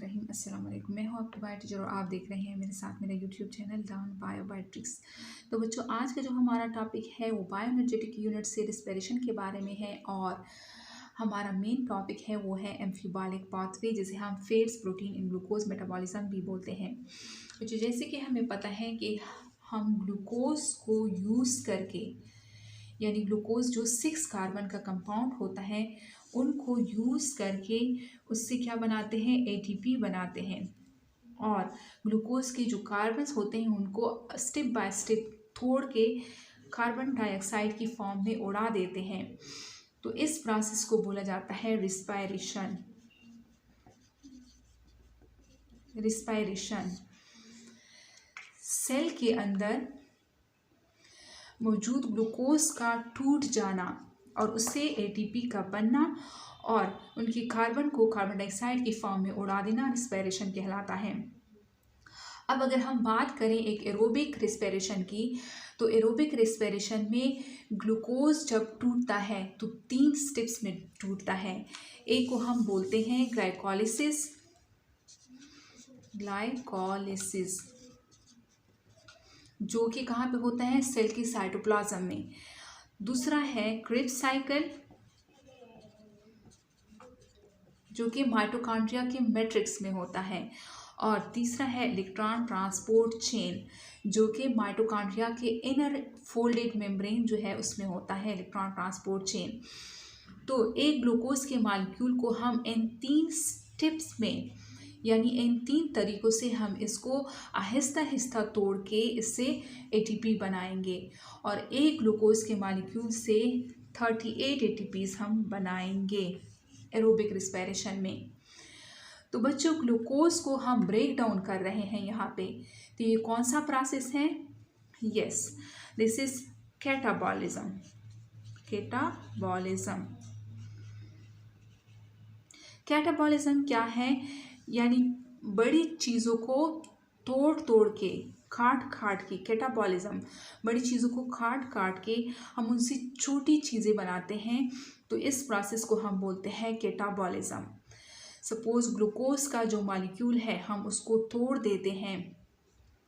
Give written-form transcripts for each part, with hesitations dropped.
रहीम अस्सलाम वालेकुम। मैं हूँ आपकी बायो टीचर और आप देख रहे हैं मेरे साथ मेरा यूट्यूब चैनल लर्न बायोमेट्रिक्स। तो बच्चों, आज का जो हमारा टॉपिक है वो बायोएनर्जेटिक यूनिट से रिस्पिरेशन के बारे में है और हमारा मेन टॉपिक है वो है एम्फिबॉलिक पाथवे, जिसे हम fats protein in glucose metabolism भी बोलते हैं। बच्चों, जैसे कि हमें पता है कि हम ग्लूकोज को यूज़ करके, यानी ग्लूकोज जो 6 कार्बन का कंपाउंड होता है उनको यूज़ करके उससे क्या बनाते हैं, एटीपी बनाते हैं। और ग्लूकोज के जो कार्बन्स होते हैं उनको स्टेप बाय स्टेप तोड़ के कार्बन डाइऑक्साइड की फॉर्म में उड़ा देते हैं। तो इस प्रोसेस को बोला जाता है रिस्पायरेशन। सेल के अंदर मौजूद ग्लूकोज का टूट जाना और उससे एटीपी का बनना और उनकी कार्बन को कार्बन डाइऑक्साइड की फॉर्म में उड़ा देना रिस्पिरेशन कहलाता है। अब अगर हम बात करें एक एरोबिक रिस्पिरेशन की, तो एरोबिक रिस्पिरेशन में ग्लूकोज जब टूटता है तो 3 स्टेप्स में टूटता है। एक को हम बोलते हैं ग्लाइकोलिसिस, जो कि कहाँ पे होता है, सेल की साइटोप्लाज्म में। दूसरा है क्रेब्स साइकिल, जो कि माइटोकॉन्ड्रिया के मैट्रिक्स में होता है। और तीसरा है इलेक्ट्रॉन ट्रांसपोर्ट चेन, जो कि माइटोकॉन्ड्रिया के इनर फोल्डेड मेम्ब्रेन जो है उसमें होता है इलेक्ट्रॉन ट्रांसपोर्ट चेन। तो एक ग्लूकोज के मॉलिक्यूल को हम इन 3 स्टेप्स में, यानी इन 3 तरीक़ों से हम इसको आहिस्ता आहिस्ता तोड़ के इससे एटीपी बनाएंगे और एक ग्लूकोज के मॉलिक्यूल से 38 एटीपीज हम बनाएंगे एरोबिक रिस्पिरेशन में। तो बच्चों, ग्लूकोज को हम ब्रेक डाउन कर रहे हैं यहाँ पे। तो ये कौन सा प्रोसेस है? Yes, this is catabolism. Catabolism क्या है? यानी बड़ी चीज़ों को तोड़ तोड़ के, काट काट के, कैटाबॉलिज्म बड़ी चीज़ों को काट काट के हम उनसे छोटी चीज़ें बनाते हैं। तो इस प्रोसेस को हम बोलते हैं कैटाबॉलिज्म। सपोज ग्लूकोज का जो मॉलिक्यूल है हम उसको तोड़ देते हैं,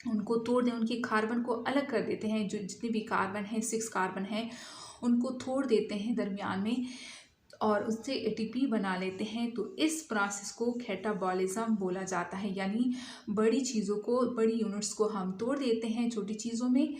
उनके कार्बन को अलग कर देते हैं। जो जितने भी कार्बन हैं, 6 कार्बन हैं, उनको तोड़ देते हैं दरमियान में और उससे एटीपी बना लेते हैं। तो इस प्रोसेस को कैटाबॉलिज्म बोला जाता है। यानी बड़ी चीज़ों को, बड़ी यूनिट्स को हम तोड़ देते हैं छोटी चीज़ों में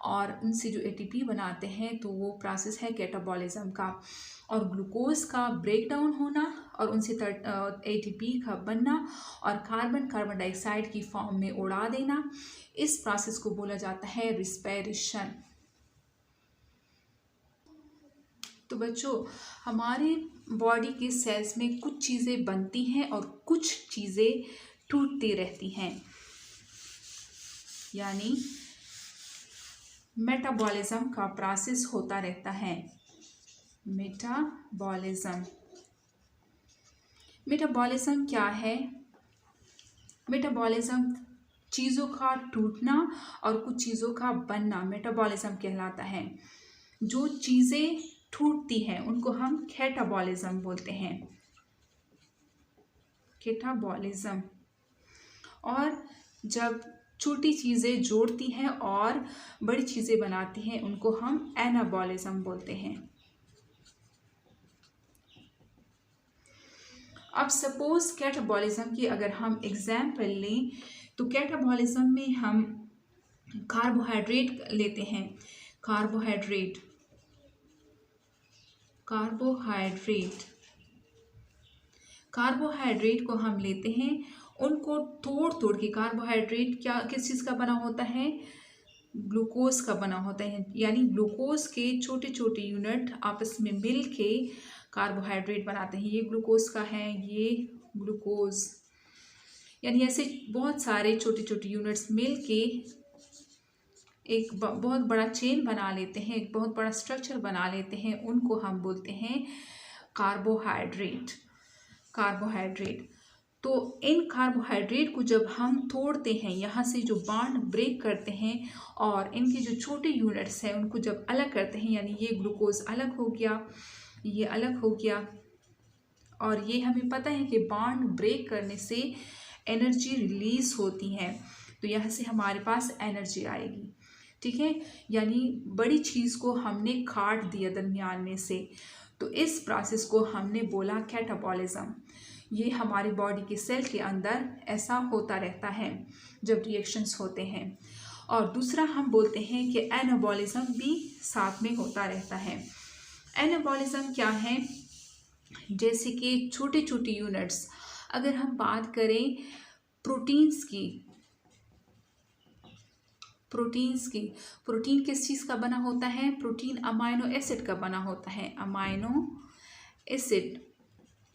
और उनसे जो एटीपी बनाते हैं, तो वो प्रोसेस है कैटाबॉलिज्म का। और ग्लूकोज का ब्रेक डाउन होना और उनसे एटीपी का बनना और कार्बन डाइऑक्साइड की फॉर्म में उड़ा देना, इस प्रोसेस को बोला जाता है रिस्पिरेशन। तो बच्चों, हमारी बॉडी के सेल्स में कुछ चीज़ें बनती हैं और कुछ चीज़ें टूटती रहती हैं, यानी मेटाबॉलिज्म का प्रोसेस होता रहता है। मेटाबॉलिज्म क्या है? मेटाबॉलिज्म चीज़ों का टूटना और कुछ चीज़ों का बनना मेटाबॉलिज्म कहलाता है। जो चीज़ें टूटती हैं उनको हम कैटाबॉलिज्म बोलते हैं, कैटाबॉलिज्म। और जब छोटी चीज़ें जोड़ती हैं और बड़ी चीज़ें बनाती हैं उनको हम एनाबॉलिज्म बोलते हैं। अब सपोज कैटाबॉलिज्म की अगर हम एग्जाम्पल लें, तो कैटाबॉलिज्म में हम कार्बोहाइड्रेट लेते हैं। कार्बोहाइड्रेट को हम लेते हैं, उनको तोड़ तोड़ के। कार्बोहाइड्रेट क्या, किस चीज़ का बना होता है? ग्लूकोज का बना होता है। यानी ग्लूकोज के छोटे छोटे यूनिट आपस में मिल के कार्बोहाइड्रेट बनाते हैं। ये ग्लूकोज का है, ये ग्लूकोज, यानी ऐसे बहुत सारे छोटे छोटे यूनिट्स मिल के एक बहुत बड़ा चेन बना लेते हैं, एक बहुत बड़ा स्ट्रक्चर बना लेते हैं। उनको हम बोलते हैं कार्बोहाइड्रेट। तो इन कार्बोहाइड्रेट को जब हम तोड़ते हैं, यहाँ से जो बॉन्ड ब्रेक करते हैं और इनके जो छोटे यूनिट्स हैं उनको जब अलग करते हैं, यानी ये ग्लूकोज अलग हो गया, ये अलग हो गया। और ये हमें पता है कि बॉन्ड ब्रेक करने से एनर्जी रिलीज होती है, तो यहाँ से हमारे पास एनर्जी आएगी। ठीक है, यानी बड़ी चीज़ को हमने काट दिया दरमियान में से, तो इस प्रोसेस को हमने बोला कैटाबॉलिज्म। ये हमारी बॉडी के सेल के अंदर ऐसा होता रहता है जब रिएक्शंस होते हैं। और दूसरा हम बोलते हैं कि एनाबॉलिज्म भी साथ में होता रहता है। एनाबॉलिज्म क्या है? जैसे कि छोटे छोटे यूनिट्स, अगर हम बात करें प्रोटीन्स की, प्रोटीन किस चीज़ का बना होता है? प्रोटीन अमाइनो एसिड का बना होता है।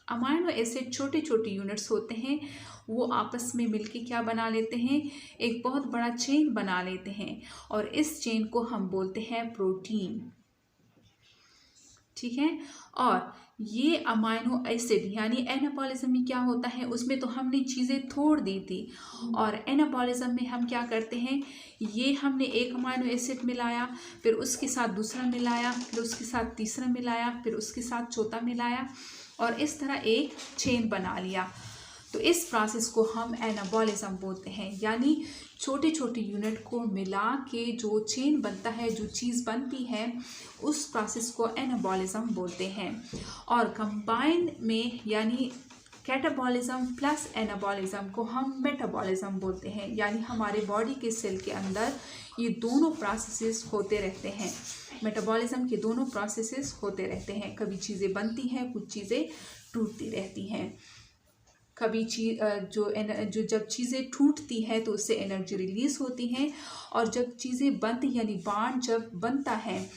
अमाइनो एसिड छोटे छोटे यूनिट्स होते हैं, वो आपस में मिलके क्या बना लेते हैं? एक बहुत बड़ा चेन बना लेते हैं, और इस चेन को हम बोलते हैं प्रोटीन। ठीक है, और ये अमाइनो एसिड यानी एनाबॉलिज्म में क्या होता है, उसमें तो हमने चीज़ें तोड़ दी थी, और एनाबॉलिज्म में हम क्या करते हैं, ये हमने एक अमाइनो एसिड मिलाया, फिर उसके साथ दूसरा मिलाया, फिर उसके साथ तीसरा मिलाया, फिर उसके साथ चौथा मिलाया, और इस तरह एक चेन बना लिया। तो इस प्रोसेस को हम एनाबॉलिज्म बोलते हैं, यानी छोटे छोटे यूनिट को मिला के जो चेन बनता है, जो चीज़ बनती है, उस प्रोसेस को एनाबॉलिज्म बोलते हैं। और कंबाइन में यानी कैटाबॉलिज्म प्लस एनाबॉलिज्म को हम मेटाबॉलिज्म बोलते हैं, यानी हमारे बॉडी के सेल के अंदर ये दोनों प्रोसेसेस होते रहते हैं। मेटाबॉलिज्म के दोनों प्रोसेसेस होते रहते हैं, कभी चीज़ें बनती हैं, कुछ चीज़ें टूटती रहती हैं। कभी जो जब चीज़ें टूटती है तो उससे एनर्जी रिलीज होती है, और जब चीज़ें बनती यानी बॉन्ड जब बनता है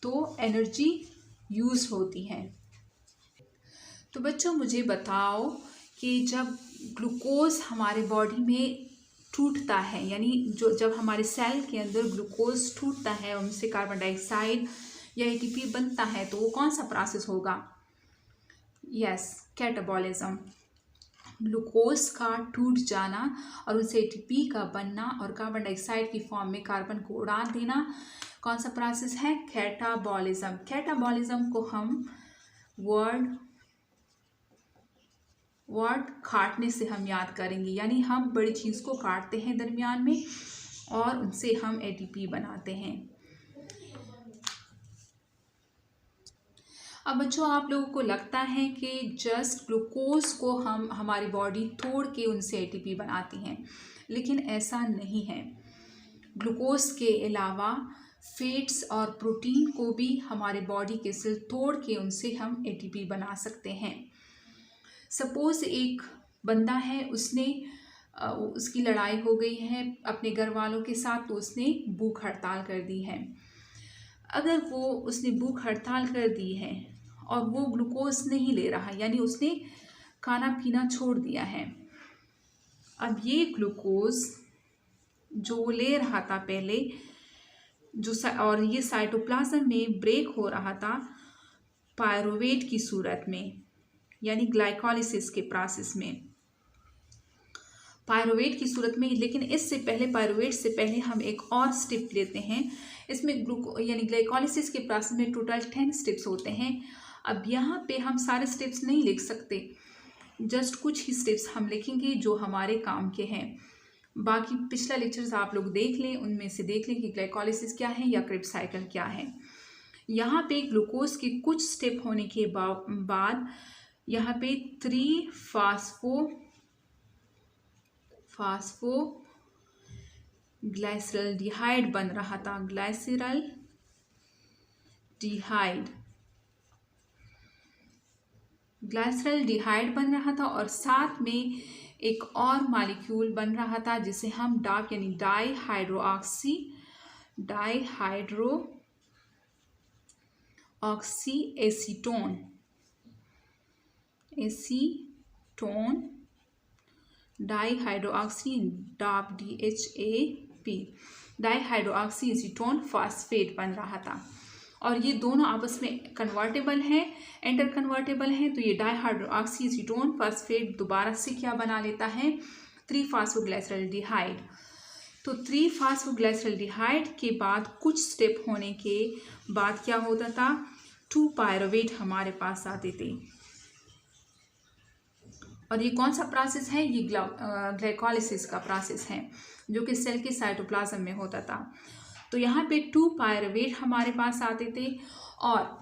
तो एनर्जी यूज होती है। तो बच्चों मुझे बताओ कि जब ग्लूकोज हमारे बॉडी में टूटता है, यानी जब हमारे सेल के अंदर ग्लूकोज टूटता है, उनसे कार्बन डाइऑक्साइड या एटीपी बनता है, तो वो कौन सा प्रोसेस होगा? Yes, catabolism. ग्लूकोज का टूट जाना और उनसे एटीपी का बनना और कार्बन डाइऑक्साइड की फॉर्म में कार्बन को उड़ान देना, कौन सा प्रोसेस है? कैटाबॉलिज्म। कैटाबॉलिज्म को हम वर्ड काटने से हम याद करेंगे, यानी हम बड़ी चीज़ को काटते हैं दरमियान में और उनसे हम एटीपी बनाते हैं। अब बच्चों, आप लोगों को लगता है कि जस्ट ग्लूकोज को हम हमारी बॉडी तोड़ के उनसे एटीपी बनाती हैं, लेकिन ऐसा नहीं है। ग्लूकोज के अलावा फैट्स और प्रोटीन को भी हमारे बॉडी के सेल तोड़ के उनसे हम एटीपी बना सकते हैं। सपोज एक बंदा है, उसकी लड़ाई हो गई है अपने घर वालों के साथ, तो उसने भूख हड़ताल कर दी है। अगर उसने भूख हड़ताल कर दी है और वो ग्लूकोज नहीं ले रहा, यानी उसने खाना पीना छोड़ दिया है, अब ये ग्लूकोज जो ले रहा था पहले, और ये साइटोप्लाज्म में ब्रेक हो रहा था पायरुवेट की सूरत में, यानी ग्लाइकोलाइसिस के प्रोसेस में, पायरुवेट की सूरत में। लेकिन इससे पहले, पायरुवेट से पहले हम एक और स्टेप लेते हैं। इसमें यानी ग्लाइकोलाइसिस के प्रोसेस में टोटल 10 स्टेप्स होते हैं। अब यहाँ पे हम सारे स्टेप्स नहीं लिख सकते, जस्ट कुछ ही स्टेप्स हम लिखेंगे जो हमारे काम के हैं। बाकी पिछला लेक्चर्स आप लोग देख लें, उनमें से देख लें कि ग्लाइकोलाइसिस क्या है या क्रेब्स साइकिल क्या है। यहाँ पे ग्लूकोज के कुछ स्टेप होने के बाद यहाँ पे 3 फास्फोग्लाइसरल्डिहाइड बन रहा था, ग्लाइसरल्डिहाइड बन रहा था, और साथ में एक और मॉलिक्यूल बन रहा था जिसे हम डाप यानी डाईहाइड्रोऑक्सी एसीटोन डाईहाइड्रोऑक्सी डाप DHAP डाईहाइड्रोऑक्सी एसीटोन फास्फेट बन रहा था। और ये दोनों आपस में कन्वर्टेबल हैं, इंटर कन्वर्टेबल हैं, तो ये डाईहाइड्रोऑक्सी एसीटोन फास्फेट दोबारा से क्या बना लेता है? 3 फास्फोग्लाइसरल्डिहाइड। तो 3 फास्फोग्लाइसरल्डिहाइड के बाद कुछ स्टेप होने के बाद क्या होता था? 2 पायरुवेट हमारे पास आते थे। और ये कौन सा प्रोसेस है? ये ग्लाइकोलाइसिस का प्रोसेस है जो कि सेल के साइटोप्लाज्म में होता था। तो यहाँ पे 2 पायरुवेट हमारे पास आते थे और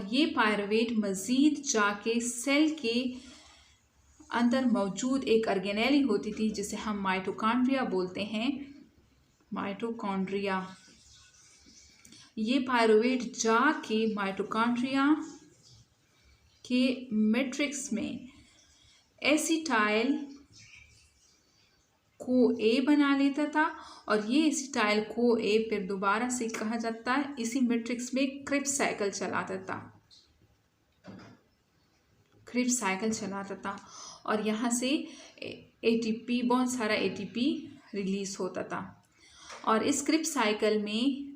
ये पायरुवेट मज़ीद जाके सेल के अंदर मौजूद एक ऑर्गेनेली होती थी जिसे हम माइटोकॉन्ड्रिया बोलते हैं, माइटोकॉन्ड्रिया। ये पायरुवेट जाके माइटोकॉन्ड्रिया के मैट्रिक्स में एसिटाइल को ए बना लेता था और ये एसिटाइल को ए फिर दोबारा से कहा जाता है इसी मैट्रिक्स में क्रिप्स साइकिल चलाता था, क्रिप्स साइकिल चलाता था और यहाँ से एटीपी, बहुत सारा एटीपी रिलीज होता था और इस क्रिप्स साइकिल में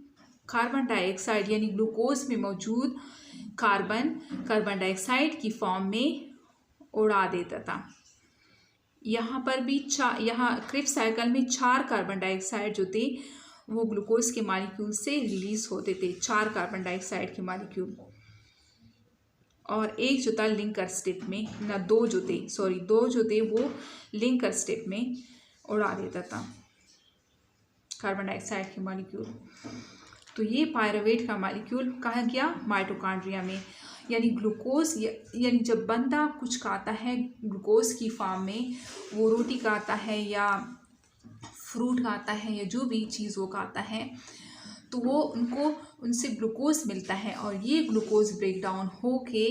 कार्बन डाइऑक्साइड यानी ग्लूकोज में मौजूद कार्बन डाइऑक्साइड की फॉर्म में उड़ा देता था। यहाँ पर भी यहाँ क्रिप्स साइकिल में 4 कार्बन डाइऑक्साइड जो थे वो ग्लूकोज के मॉलिक्यूल से रिलीज होते थे, 4 कार्बन डाइऑक्साइड के मॉलिक्यूल, और एक जो था लिंकर स्टेप में, ना 2 जो थे, सॉरी 2 जो थे वो लिंकर स्टेप में उड़ा देता था कार्बन डाइऑक्साइड के मॉलिक्यूल। तो ये पायरुवेट का मॉलिक्यूल कहा गया माइटोकॉन्ड्रिया में, यानी ग्लूकोज, यानी जब बंदा कुछ खाता है ग्लूकोज की फॉर्म में, वो रोटी खाता है या फ्रूट खाता है या जो भी चीज़ वो खाता है, तो वो उनसे ग्लूकोज मिलता है और ये ग्लूकोज ब्रेक डाउन हो के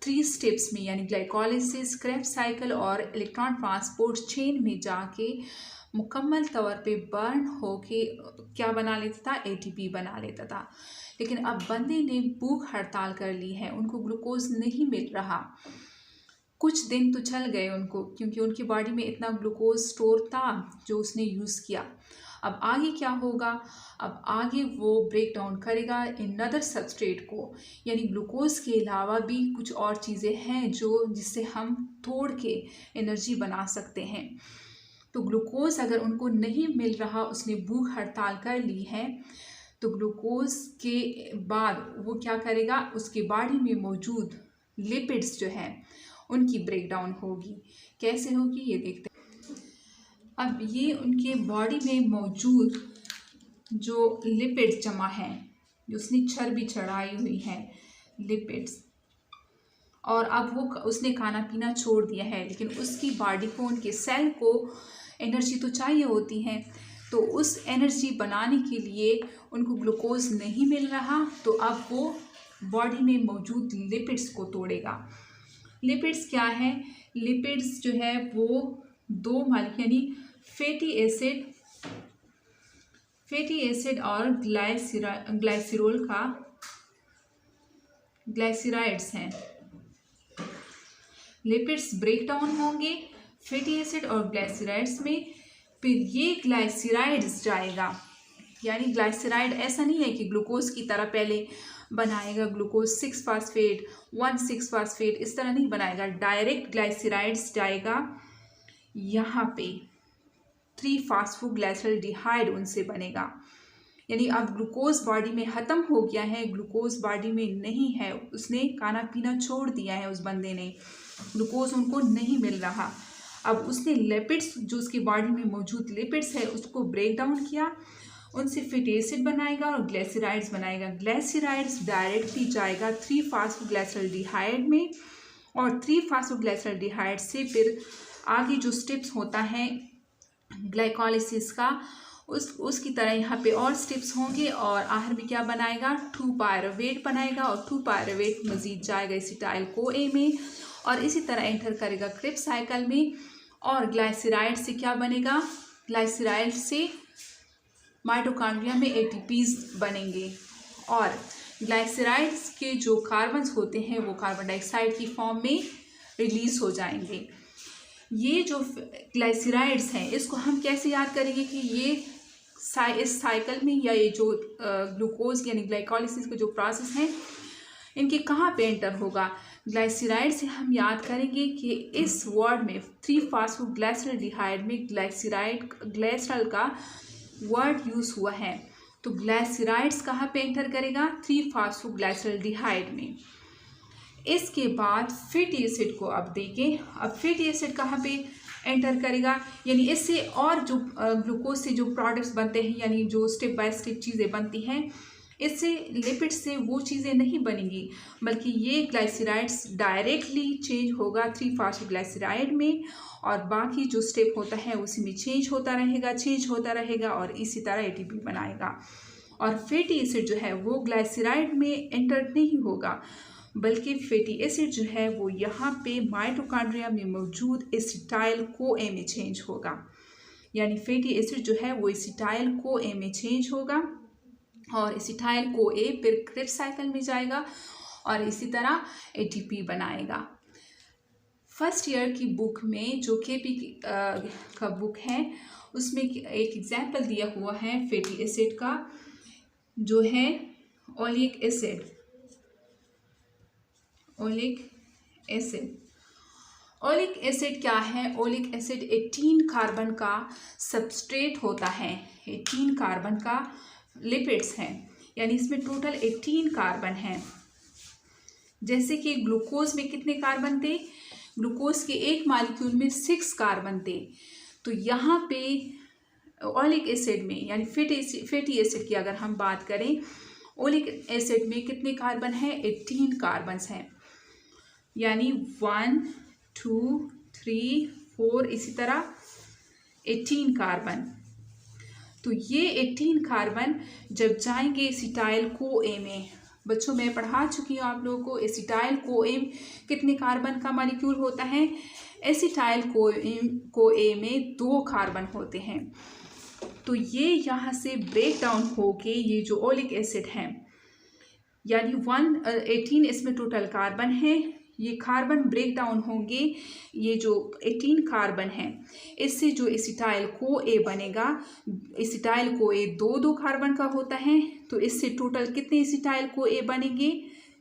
3 स्टेप्स में यानी ग्लाइकोलाइसिस, क्रेब्स साइकिल और इलेक्ट्रॉन ट्रांसपोर्ट चेन में जाके मुकम्मल तौर पे बर्न होके क्या बना लेता था? एटीपी बना लेता था। लेकिन अब बंदे ने भूख हड़ताल कर ली है, उनको ग्लूकोज नहीं मिल रहा। कुछ दिन तो चल गए उनको, क्योंकि उनकी बॉडी में इतना ग्लूकोज स्टोर था जो उसने यूज़ किया। अब आगे क्या होगा? अब आगे वो ब्रेक डाउन करेगा इन अदर सबस्ट्रेट को, यानी ग्लूकोज के अलावा भी कुछ और चीज़ें हैं जिससे हम तोड़ के एनर्जी बना सकते हैं। तो ग्लूकोज अगर उनको नहीं मिल रहा, उसने भूख हड़ताल कर ली है, तो ग्लूकोज के बाद वो क्या करेगा? उसके बॉडी में मौजूद लिपिड्स जो हैं उनकी ब्रेक डाउन होगी। कैसे होगी ये देखते हैं। अब ये उनके बॉडी में मौजूद जो लिपिड्स जमा हैं, जो उसने चर्बी चढ़ाई हुई है लिपिड्स, और अब वो उसने खाना पीना छोड़ दिया है, लेकिन उसकी बॉडी को, उनके सेल को एनर्जी तो चाहिए होती है। तो उस एनर्जी बनाने के लिए उनको ग्लूकोज नहीं मिल रहा, तो अब वो बॉडी में मौजूद लिपिड्स को तोड़ेगा। लिपिड्स क्या है? लिपिड्स जो है वो 2 मॉलिक्यूल यानी फैटी एसिड और ग्लाइसराइड्स हैं। लिपिड्स ब्रेक डाउन होंगे फैटी एसिड और ग्लाइसराइड्स में, फिर ये ग्लाइसराइड्स जाएगा, यानी ग्लाइसराइड ऐसा नहीं है कि ग्लूकोज की तरह पहले बनाएगा ग्लूकोज 6-फास्फेट 1,6-फास्फेट, इस तरह नहीं बनाएगा। डायरेक्ट ग्लाइसराइड्स जाएगा, यहाँ पे 3-फास्फोग्लाइसरल्डिहाइड उनसे बनेगा। यानी अब ग्लूकोज बॉडी में ख़त्म हो गया है, ग्लूकोज बॉडी में नहीं है, उसने खाना पीना छोड़ दिया है, उस बंदे ने ग्लूकोज उनको नहीं मिल रहा। अब उसने लिपिड्स, जो उसकी बॉडी में मौजूद लिपिड्स है, उसको ब्रेक डाउन किया, उनसे फैटी एसिड बनाएगा और ग्लाइसराइड्स बनाएगा। ग्लाइसराइड्स डायरेक्टली जाएगा 3-फास्फोग्लाइसरल्डिहाइड में, और 3-फास्फोग्लाइसरल्डिहाइड से फिर आगे जो स्टेप्स होता है ग्लाइकोलाइसिस का, उसकी तरह यहाँ पे और स्टेप्स होंगे और आखिर में क्या बनाएगा? 2 पायरुवेट बनाएगा और 2 पायरुवेट मज़ीद जाएगा एसिटाइल को ए में और इसी तरह एंटर करेगा क्रिप्स साइकिल में, और ग्लाइसराइड से क्या बनेगा? ग्लाइसराइड से माइटोकॉन्ड्रिया में एटीपीज बनेंगे और ग्लाइसराइड्स के जो कार्बन्स होते हैं वो कार्बन डाइऑक्साइड की फॉर्म में रिलीज हो जाएंगे। ये जो ग्लाइसराइड्स हैं इसको हम कैसे याद करेंगे कि ये इस साइकिल में, या ये जो ग्लूकोज यानी ग्लाइकोलाइसिस का जो प्रोसेस है इनके कहाँ पे एंटर होगा? ग्लाइसराइड से हम याद करेंगे कि इस वर्ड में 3-फास्फोग्लाइसरल्डिहाइड में ग्लाइसरल का वर्ड यूज़ हुआ है, तो ग्लाइसराइड्स कहाँ पे एंटर करेगा? 3-फास्फोग्लाइसरल्डिहाइड में। इसके बाद फैटी एसिड को अब देखें, अब फैटी एसिड कहाँ पे एंटर करेगा, यानी इससे और जो ग्लूकोज से जो प्रोडक्ट्स बनते हैं, यानी जो स्टेप बाय स्टेप चीज़ें बनती हैं, इससे लिपिड से वो चीज़ें नहीं बनेंगी, बल्कि ये ग्लाइसराइड्स डायरेक्टली चेंज होगा 3-फॉस्फोग्लाइसराइड में, और बाकी जो स्टेप होता है उसी में चेंज होता रहेगा और इसी तरह एटीपी बनाएगा। और फैटी एसिड जो है वो ग्लाइसराइड में एंटर नहीं होगा, बल्कि फैटी एसिड जो है वो यहाँ पे माइटोकॉन्ड्रिया में मौजूद एसिटाइल CoA में चेंज होगा, यानी फैटी एसिड जो है वो एसिटाइल CoA में चेंज होगा और एसिटाइल CoA फिर क्रिब्स साइकिल में जाएगा और इसी तरह एटीपी बनाएगा। फर्स्ट ईयर की बुक में जो केपी का बुक है उसमें एक एग्जाम्पल दिया हुआ है फैटी एसिड का, जो है ओलिक एसिड। ओलिक एसिड क्या है? ओलिक एसिड 18 कार्बन का सबस्ट्रेट होता है, 18 कार्बन का लिपिड्स हैं, यानी इसमें टोटल 18 कार्बन हैं। जैसे कि ग्लूकोज में कितने कार्बन थे? ग्लूकोज के एक मॉलिक्यूल में 6 कार्बन थे, तो यहाँ पे ओलिक एसिड में यानी फैटी एसिड की अगर हम बात करें, ओलिक एसिड में कितने कार्बन हैं? 18 कार्बन्स हैं, यानी 1 2 3 4 इसी तरह 18 कार्बन। तो ये 18 कार्बन जब जाएंगे एसिटाइल CoA में, बच्चों मैं पढ़ा चुकी हूँ आप लोगों को, एसिटाइल CoA कितने कार्बन का मॉलिक्यूल होता है? एसिटाइल CoA में 2 कार्बन होते हैं। तो ये यहाँ से ब्रेक डाउन होके ये जो ओलिक एसिड है, यानी 18 इसमें टोटल कार्बन है, ये कार्बन ब्रेक डाउन होंगे, ये जो 18 कार्बन है इससे जो एसिटाइल CoA बनेगा, एसिटाइल CoA 2 कार्बन का होता है, तो इससे टोटल कितने एसिटाइल CoA बनेंगे?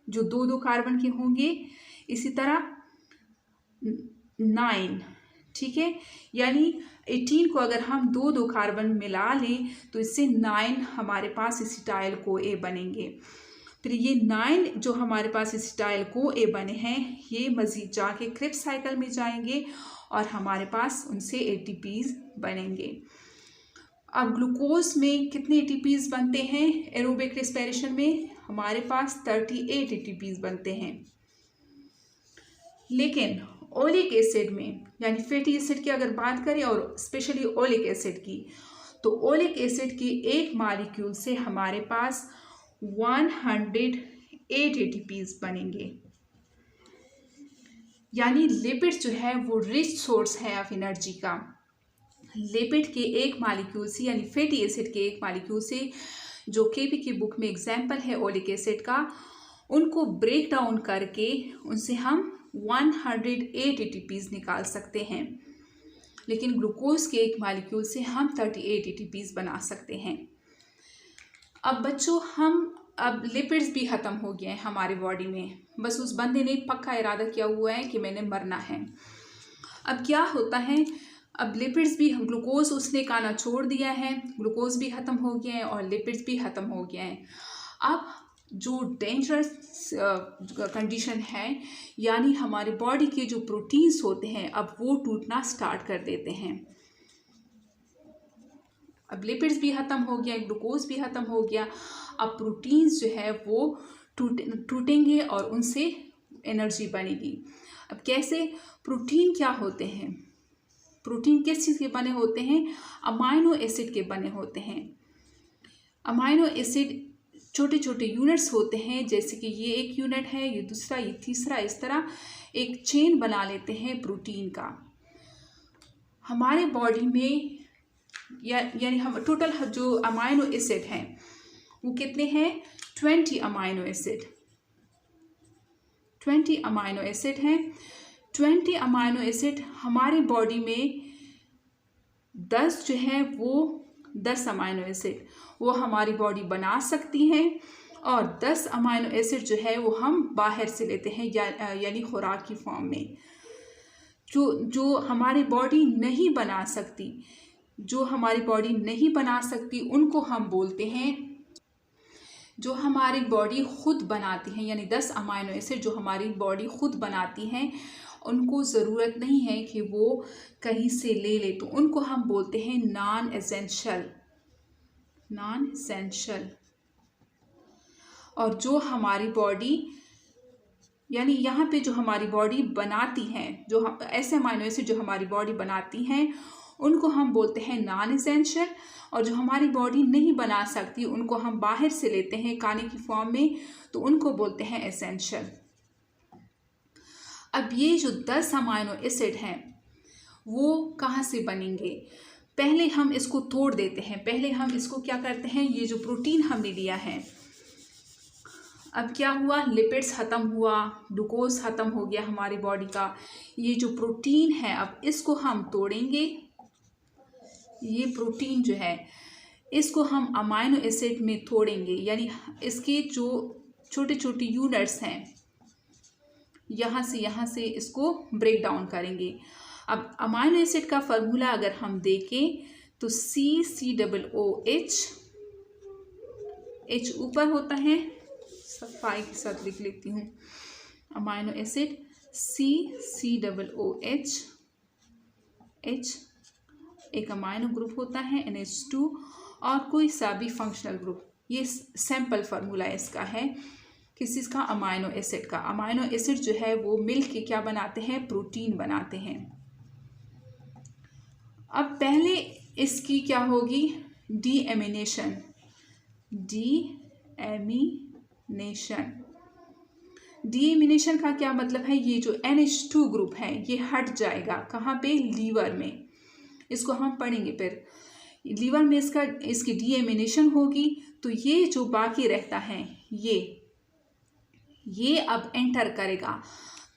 जो 2 कार्बन के होंगे, इसी तरह 9, ठीक है, यानी 18 को अगर हम 2 कार्बन मिला लें तो इससे 9 हमारे पास एसिटाइल CoA बनेंगे। फिर ये 9 जो हमारे पास एसिटाइल CoA बने हैं, ये मज़ीद जाके क्रिब्स साइकिल में जाएंगे और हमारे पास उनसे एटीपीज बनेंगे। अब ग्लूकोज में कितने एटीपीज बनते हैं? एरोबिक रेस्पिरेशन में हमारे पास 38 एटीपीज बनते हैं। लेकिन ओलिक एसिड में, यानी फैटी एसिड की अगर बात करें और स्पेशली ओलिक एसिड की, तो ओलिक एसिड के एक मॉलिक्यूल से हमारे पास 108 एटीपीज बनेंगे, यानी लिपिड जो है वो रिच सोर्स है ऑफ एनर्जी का। लिपिड के एक मॉलिक्यूल से, यानी फैटी एसिड के एक मॉलिक्यूल से, जो केपी की बुक में एग्जाम्पल है ओलिक एसिड का, उनको ब्रेक डाउन करके उनसे हम 108 एटीपीज निकाल सकते हैं। लेकिन ग्लूकोज के एक मॉलिक्यूल से हम 38 एटीपीज बना सकते हैं। अब बच्चों अब लिपिड्स भी ख़त्म हो गए हैं हमारे बॉडी में, बस उस बंदे ने पक्का इरादा किया हुआ है कि मैंने मरना है। अब क्या होता है, अब लिपिड्स भी, ग्लूकोज उसने खाना छोड़ दिया है, ग्लूकोज भी ख़त्म हो गया है और लिपिड्स भी ख़त्म हो गए हैं। अब जो डेंजरस कंडीशन है, यानी हमारे बॉडी के जो प्रोटीन्स होते हैं अब वो टूटना स्टार्ट कर देते हैं। अब लिपिड्स भी ख़त्म हो गया, ग्लूकोज भी ख़त्म हो गया, अब प्रोटीन्स जो है वो टूटेंगे और उनसे एनर्जी बनेगी। अब कैसे? प्रोटीन क्या होते हैं? प्रोटीन किस चीज़ के बने होते हैं? अमाइनो एसिड के बने होते हैं। अमाइनो एसिड छोटे छोटे यूनिट्स होते हैं, जैसे कि ये एक यूनिट है, ये दूसरा, ये तीसरा, इस तरह एक चेन बना लेते हैं प्रोटीन का। हमारे बॉडी में यानी हम टोटल जो अमाइनो एसिड हैं वो कितने हैं? 20 अमाइनो एसिड, 20 अमाइनो एसिड हैं। 20 अमाइनो एसिड हमारे बॉडी में 10 जो है वो 10 अमाइनो एसिड वो हमारी बॉडी बना सकती हैं, और 10 अमाइनो एसिड जो है वो हम बाहर से लेते हैं, यानी खुराक की फॉर्म में। जो हमारी बॉडी नहीं बना सकती, जो हमारी बॉडी नहीं बना सकती उनको हम बोलते हैं जो हमारी बॉडी खुद बनाती है, यानी 10 अमाइनो एसिड जो हमारी बॉडी खुद बनाती हैं, उनको ज़रूरत नहीं है कि वो कहीं से ले ले, तो उनको हम बोलते हैं नॉन एसेंशियल। और जो हमारी बॉडी, यानी यहाँ पे जो हमारी बॉडी बनाती हैं, जो ऐसे अमाइनो एसिड जो हमारी बॉडी बनाती हैं, उनको हम बोलते हैं नॉन एसेंशियल। और जो हमारी बॉडी नहीं बना सकती, उनको हम बाहर से लेते हैं खाने की फॉर्म में, तो उनको बोलते हैं एसेंशियल। अब ये जो 10 अमाइनो एसिड हैं वो कहाँ से बनेंगे? पहले हम इसको तोड़ देते हैं। पहले हम इसको क्या करते हैं, ये जो प्रोटीन हमने लिया है, अब क्या हुआ, लिपिड्स ख़त्म हुआ, ग्लूकोज ख़त्म हो गया हमारी बॉडी का। ये जो प्रोटीन है, अब इसको हम तोड़ेंगे। ये प्रोटीन जो है, इसको हम अमाइनो एसिड में तोड़ेंगे, यानी इसके जो छोटे छोटे यूनिट्स हैं, यहाँ से इसको ब्रेक डाउन करेंगे। अब अमाइनो एसिड का फार्मूला अगर हम देखें तो CCOOH, H ऊपर होता है, सफाई के साथ लिख लेती हूँ। अमाइनो एसिड CCOOH, H एक अमाइनो ग्रुप होता है, NH2 और कोई सा भी फंक्शनल ग्रुप। ये सैंपल फार्मूला इसका है, किस चीज़ का, अमाइनो एसिड का। अमाइनो एसिड जो है वो मिल के क्या बनाते हैं, प्रोटीन बनाते हैं। अब पहले इसकी क्या होगी, डीएमिनेशन। डीएमिनेशन का क्या मतलब है, ये जो NH2 ग्रुप है ये हट जाएगा। कहाँ पे, लीवर में। इसको हम पढ़ेंगे फिर। लीवर में इसकी डीएमिनेशन होगी, तो ये जो बाकी रहता है ये अब एंटर करेगा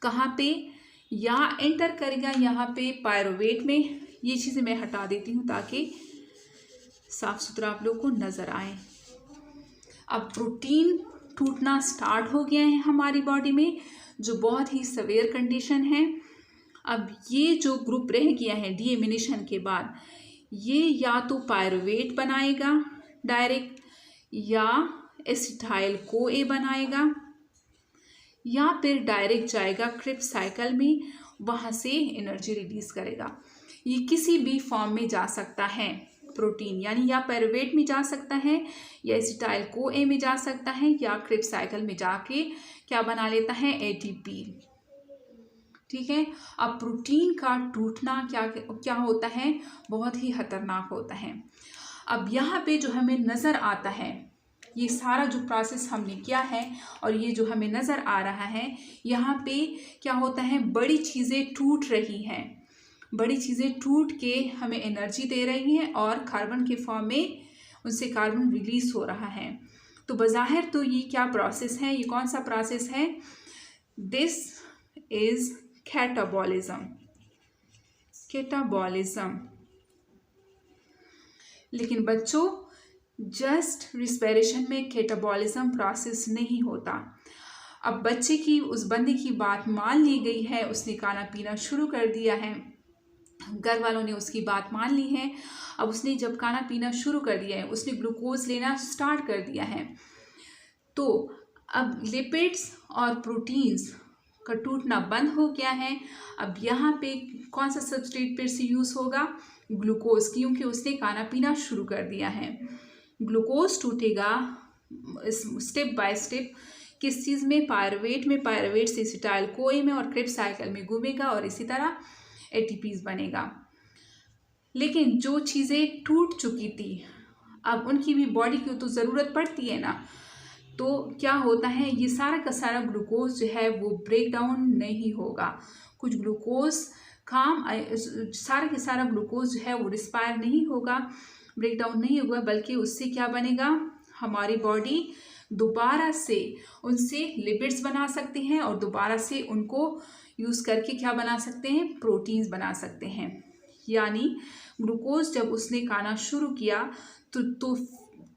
कहाँ पे, या एंटर करेगा यहाँ पे पायरोवेट में। ये चीज़ें मैं हटा देती हूँ ताकि साफ सुथरा आप लोग को नज़र आए। अब प्रोटीन टूटना स्टार्ट हो गया है हमारी बॉडी में, जो बहुत ही सवेयर कंडीशन है। अब ये जो ग्रुप रह गया है डीएमिनेशन के बाद, ये या तो पायरोवेट बनाएगा डायरेक्ट, या एसिटाइल CoA बनाएगा, या फिर डायरेक्ट जाएगा क्रिप्स साइकिल में, वहाँ से एनर्जी रिलीज करेगा। ये किसी भी फॉर्म में जा सकता है प्रोटीन, यानी या पायरुवेट में जा सकता है, या एसिटाइल CoA में जा सकता है, या क्रिप्स साइकिल में जाके क्या बना लेता है, ATP। ठीक है। अब प्रोटीन का टूटना क्या होता है, बहुत ही खतरनाक होता है। अब यहाँ पे जो हमें नज़र आता है, ये सारा जो प्रोसेस हमने किया है और ये जो हमें नज़र आ रहा है, यहाँ पे क्या होता है, बड़ी चीज़ें टूट रही हैं, बड़ी चीज़ें टूट के हमें एनर्जी दे रही हैं और कार्बन के फॉर्म में उनसे कार्बन रिलीज हो रहा है। तो बज़ाहिर तो ये क्या प्रोसेस है, ये कौन सा प्रोसेस है, दिस इज कैटाबॉलिज्म। लेकिन बच्चों, जस्ट रिस्पिरेशन में कैटाबॉलिज्म प्रोसेस नहीं होता। अब बच्चे की, उस बंदे की बात मान ली गई है, उसने खाना पीना शुरू कर दिया है, घर वालों ने उसकी बात मान ली है। अब उसने जब खाना पीना शुरू कर दिया है, उसने ग्लूकोज लेना स्टार्ट कर दिया है, तो अब लिपिड्स और प्रोटीन्स का टूटना बंद हो गया है। अब यहाँ पे कौन सा सबस्ट्रेट फिर से यूज़ होगा, ग्लूकोज, क्योंकि उसने खाना पीना शुरू कर दिया है। ग्लूकोज टूटेगा स्टेप बाय स्टेप, किस चीज़ में, पायरुवेट में, पायरुवेट से एसिटाइल CoA में और क्रिप्स साइकिल में घूमेगा और इसी तरह ATPs बनेगा। लेकिन जो चीज़ें टूट चुकी थी, अब उनकी भी बॉडी की तो ज़रूरत पड़ती है ना, तो क्या होता है, ये सारा का सारा ग्लूकोज जो है वो ब्रेक डाउन नहीं होगा। कुछ ग्लूकोज सारा का सारा ग्लूकोज जो है वो रिस्पायर नहीं होगा, ब्रेक डाउन नहीं होगा, बल्कि उससे क्या बनेगा, हमारी बॉडी दोबारा से उनसे लिपिड्स बना सकते हैं और दोबारा से उनको यूज़ करके क्या बना सकते हैं, प्रोटीन्स बना सकते हैं। यानी ग्लूकोज जब उसने खाना शुरू किया तो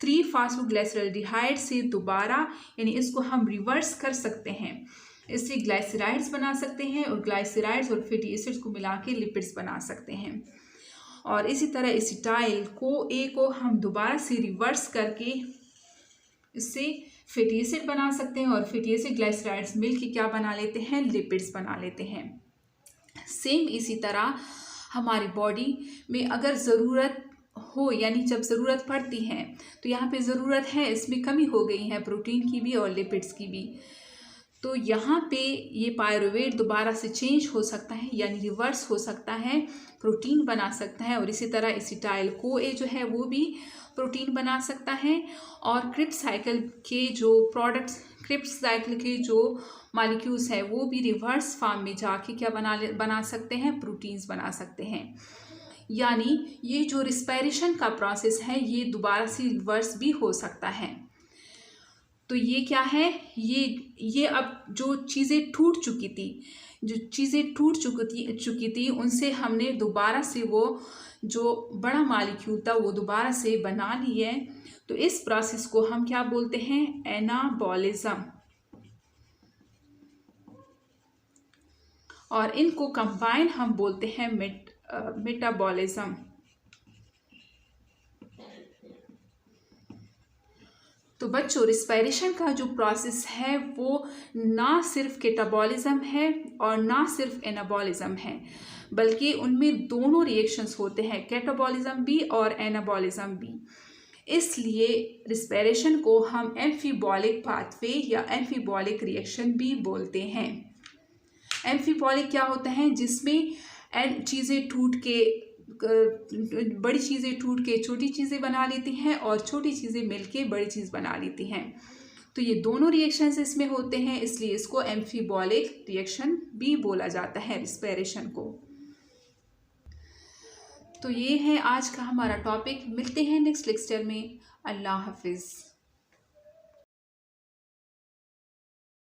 3-फॉस्फोग्लिसरॉल्डिहाइड से दोबारा, यानी इसको हम रिवर्स कर सकते हैं, इससे ग्लाइसराइड्स बना सकते हैं और ग्लाइसराइड्स और फैटी एसिड्स को मिला के लिपिड्स बना सकते हैं। और इसी तरह एसिटाइल CoA को हम दोबारा से रिवर्स करके इससे फैटी एसिड बना सकते हैं और फैटी एसिड ग्लाइसराइड्स मिल के क्या बना लेते हैं, लिपिड्स बना लेते हैं। सेम इसी तरह हमारी बॉडी में अगर ज़रूरत हो, यानी जब ज़रूरत पड़ती है, तो यहाँ पे ज़रूरत है, इसमें कमी हो गई है प्रोटीन की भी और लिपिड्स की भी, तो यहाँ पे ये पायरुवेट दोबारा से चेंज हो सकता है, यानी रिवर्स हो सकता है, प्रोटीन बना सकता है। और इसी तरह एसिटाइल CoA जो है वो भी प्रोटीन बना सकता है। और क्रिप्स साइकिल के जो प्रोडक्ट्स, क्रिप्स साइकिल के जो मॉलिक्यूल्स है वो भी रिवर्स फॉर्म में जाके क्या बना सकते हैं, प्रोटीन्स बना सकते हैं। यानी ये जो रिस्पायरेशन का प्रोसेस है ये दोबारा से रिवर्स भी हो सकता है। तो ये क्या है, ये अब जो चीज़ें टूट चुकी थी उनसे हमने दोबारा से वो जो बड़ा मॉलिक्यूल था वो दोबारा से बना ली है। तो इस प्रोसेस को हम क्या बोलते हैं, एनाबॉलिज्म। और इनको कंबाइन हम बोलते हैं मेटाबॉलिज्म। तो बच्चों, रिस्पायरेशन का जो प्रोसेस है वो ना सिर्फ कैटाबॉलिज्म है और ना सिर्फ एनाबॉलिज्म है, बल्कि उनमें दोनों रिएक्शंस होते हैं, कैटाबॉलिज्म भी और एनाबॉलिज्म भी। इसलिए रिस्पायरेशन को हम एम्फीबॉलिक पाथवे या एम्फीबॉलिक रिएक्शन भी बोलते हैं। एम्फीबॉलिक क्या होता है, जिसमें चीज़ें टूट के बड़ी चीज़ें टूट के छोटी चीज़ें बना लेती हैं और छोटी चीज़ें मिलके बड़ी चीज़ बना लेती हैं। तो ये दोनों रिएक्शंस इसमें होते हैं, इसलिए इसको एम्फीबॉलिक रिएक्शन भी बोला जाता है रिस्पायरेशन को। तो ये है आज का हमारा टॉपिक। मिलते हैं नेक्स्ट लेक्चर में। अल्लाह हाफिज़।